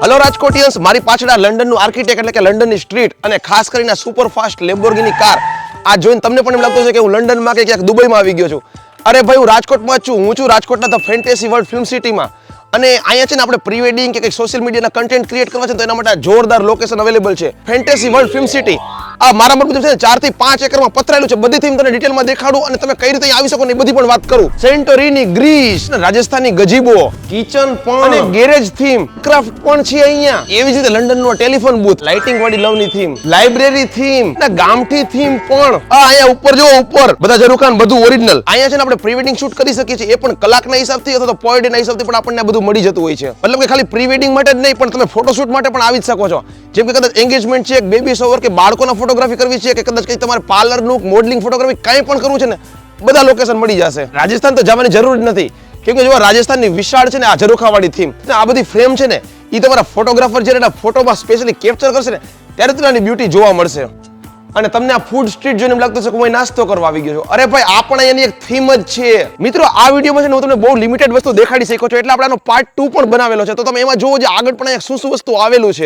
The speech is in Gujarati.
હેલો રાજકોટિયન્સ, મારી પાછળ આ લંડનનું આર્કિટેક્ટ એટલે કે લંડનની સ્ટ્રીટ અને ખાસ કરીને સુપર ફાસ્ટ લેમ્બોર્ગિની કાર આ જોઈને તમને પણ એમ લાગતું છે કે હું લંડનમાં કે ક્યાંક દુબઈમાં આવી ગયો છું. અરે ભાઈ, હું રાજકોટમાં જ છું. હું છું રાજકોટના ધ ફેન્ટેસી વર્લ્ડ ફિલ્મ સિટીમાં. અને અહીંયા છે ને આપણે પ્રી વેડિંગ કે કંઈક સોશિયલ મીડિયાના કન્ટેન્ટ ક્રિએટ કરવા છે તો એના માટે જોરદાર લોકેશન અવેલેબલ છે. ફેન્ટેસી વર્લ્ડ ફિલ્મ સિટી આ મારા મુજબ છે 4 થી 5 એકરમાં પથરાયેલું છે. બધી થીમ તમને ડિટેલમાં દેખાડું અને તમે કઈ રીતે આવી શકો ને એ બધી પણ વાત કરું. સેન્ટોરીની, ગ્રીસ, રાજસ્થાનની ગજીબો, કિચન પણ અને ગેરેજ થીમ, ક્રાફ્ટ પણ છે અહીંયા. એવી જ રીતે લંડનનો ટેલિફોન બૂથ, લાઇટિંગ વાળી લવની થીમ, લાઇબ્રેરી થીમ, ગામઠી થીમ પણ. અહીંયા ઉપર જો ઉપર બધા ઝરૂખાન બધું ઓરિજિનલ. અહીંયા છે ને આપણે પ્રી વેડિંગ શૂટ કરી શકીએ છીએ. એ પણ કલાકના હિસાબથી અથવા તો પર ડે ના હિસાબથી પણ આપણને બધું મળી જતું હોય છે. મતલબ કે ખાલી પ્રી વેડિંગ માટે જ નહીં પણ તમે ફોટોશૂટ માટે પણ આવી જ શકો છો. જેમ કે કદાચ એંગેજમેન્ટ છે, બેબી શોવર કે બાળકોના ફોટોગ્રાફી કરવી છે કે કદાચ કંઈ તમારે પાર્લરનું મોડલિંગ ફોટોગ્રાફી કંઈ પણ કરવું છે ને બધા લોકેશન મળી જશે. રાજસ્થાન તો જવાની જરૂર જ નથી કેમ કે જો રાજસ્થાનની વિશાળ છે ને આ ઝરૂખાવાળી થીમ આ બધી ફ્રેમ છે ને એ તમારા ફોટોગ્રાફર જ્યારે ફોટોમાં સ્પેશિયલી કેપ્ચર કરશે ને ત્યારે તમને બ્યુટી જોવા મળશે. અને તમને આ ફૂડ સ્ટ્રીટ જોઈને એમ લાગતું છે કે હું નાસ્તો કરવા આવી ગયો છું. અરે ભાઈ, આ પણ અહીંયાની એક થીમ જ છે. મિત્રો, આ વિડીયોમાં છે ને હું તમને બહુ લિમિટેડ વસ્તુ દેખાડી શક્યો છું એટલે આપણે આનો પાર્ટ 2 પણ બનાવેલો છે. તો તમે એમાં જોવો જે આગળ પણ અહીંયા શું શું વસ્તુ આવેલું છે.